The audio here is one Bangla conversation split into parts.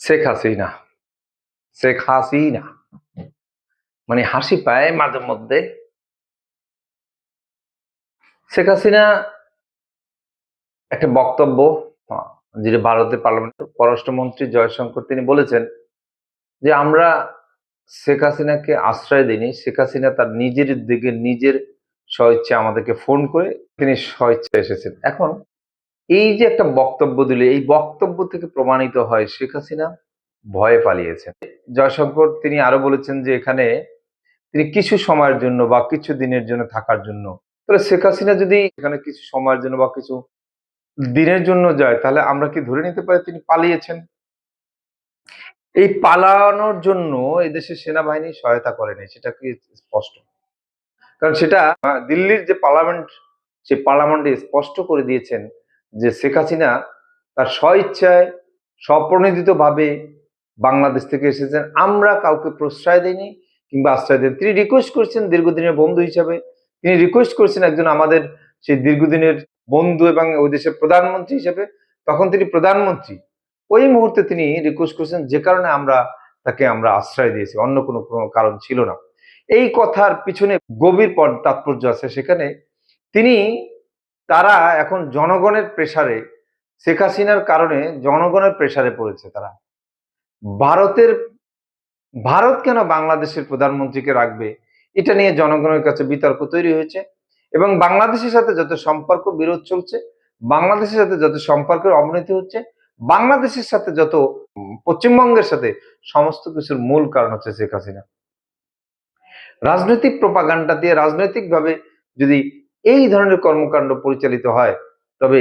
শেখ হাসিনা শেখ হাসিনা মানে হাসি পায় মাঝে মধ্যে। শেখ হাসিনা একটা বক্তব্য, যেটা ভারতের পার্লামেন্টের পররাষ্ট্রমন্ত্রী জয়শঙ্কর তিনি বলেছেন যে আমরা শেখ হাসিনাকে আশ্রয় দিইনি, শেখ হাসিনা তার নিজের দিকে নিজের স্বইচ্ছা আমাদেরকে ফোন করে তিনি স্বইচ্ছা এসেছেন। এখন এই যে একটা বক্তব্য দিলে, এই বক্তব্য থেকে প্রমাণিত হয় শেখ হাসিনা ভয়ে পালিয়েছেন। জয়শঙ্কর তিনি আরো বলেছেন যে এখানে তিনি কিছু সময়ের জন্য বা কিছু দিনের জন্য থাকার জন্য, তাহলে শেখ হাসিনা যদি এখানে কিছু সময়ের জন্য বা কিছু দিনের জন্য যায়, তাহলে আমরা কি ধরে নিতে পারি তিনি পালিয়েছেন? এই পালানোর জন্য এদেশের সেনাবাহিনী সহায়তা করেনি, সেটা কি স্পষ্ট। কারণ সেটা দিল্লির যে পার্লামেন্ট, সেই পার্লামেন্টে স্পষ্ট করে দিয়েছেন যে শেখ হাসিনা তার স্বইচ্ছায় স্বপ্রণোদিত ভাবে বাংলাদেশ থেকে এসেছেন, আমরা কাউকে প্রশ্রয় দেয়নি কিংবা আশ্রয় দেন। তিনি রিকোয়েস্ট করেছেন দীর্ঘদিনের বন্ধু হিসাবে, তিনি রিকোয়েস্ট করেছেন একজন আমাদের সেই দীর্ঘদিনের বন্ধু এবং ওই দেশের প্রধানমন্ত্রী হিসেবে, তখন তিনি প্রধানমন্ত্রী, ওই মুহূর্তে তিনি রিকোয়েস্ট করেছেন, যে কারণে আমরা আশ্রয় দিয়েছি, অন্য কোনো কারণ ছিল না। এই কথার পিছনে গভীর তাৎপর্য আছে। সেখানে তিনি তারা এখন জনগণের প্রেসারে, শেখ হাসিনার কারণে জনগণের প্রেসারে পড়েছে তারা। ভারতের ভারত কেন বাংলাদেশের প্রধানমন্ত্রীকে রাখবে, এটা নিয়ে জনগণের কাছে বিতর্ক তৈরি হয়েছে। এবং বাংলাদেশের সাথে যত সম্পর্ক বিরোধ চলছে, বাংলাদেশের সাথে যত সম্পর্কের অবনতি হচ্ছে, বাংলাদেশের সাথে যত পশ্চিমবঙ্গের সাথে, সমস্ত কিছুর মূল কারণ হচ্ছে শেখ হাসিনা। রাজনৈতিক প্রপাগান্ডা দিয়ে রাজনৈতিকভাবে যদি এই ধরনের কর্মকাণ্ড পরিচালিত হয়, তবে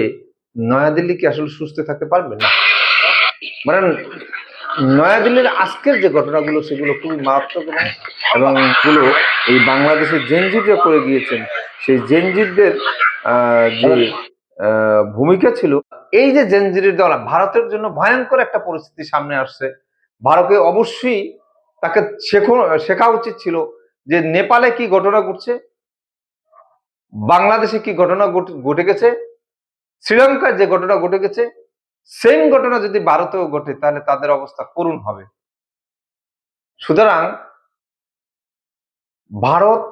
নয়াদিল্লি কি আসলে সুস্থ থাকতে পারবে না? মানে নয়াদিল্লির আজকের যে ঘটনাগুলো, সেগুলো খুবই মারাত্মক এবং এগুলো এই বাংলাদেশের জেনজিটরা করে গিয়েছেন, সেই জেনজিটদের যে ভূমিকা ছিল, এই যে জেনজিটের দল ভারতের জন্য ভয়ঙ্কর একটা পরিস্থিতি সামনে আসছে। ভারতে অবশ্যই তাকে শেখা উচিত ছিল যে নেপালে কি ঘটনা ঘটছে, বাংলাদেশে কি ঘটনা ঘটে গেছে, শ্রীলঙ্কায় যে ঘটনা ঘটে গেছে, সেম ঘটনা যদি ভারতেও ঘটে, তাহলে তাদের অবস্থা করুণ হবে। সুতরাং ভারত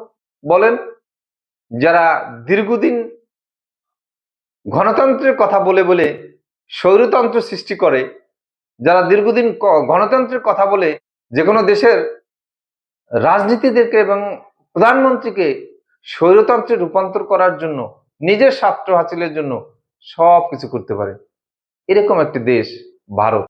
বলেন, যারা দীর্ঘদিন গণতন্ত্রের কথা বলে বলে স্বৈরতন্ত্র সৃষ্টি করে, যারা দীর্ঘদিন গণতন্ত্রের কথা বলে যে কোনো দেশের রাজনীতিদেরকে এবং প্রধানমন্ত্রীকে স্বৈরতন্ত্রে রূপান্তর করার জন্য, নিজের স্বার্থ হাসিলের জন্য সবকিছু করতে পারে, এরকম একটি দেশ ভারত।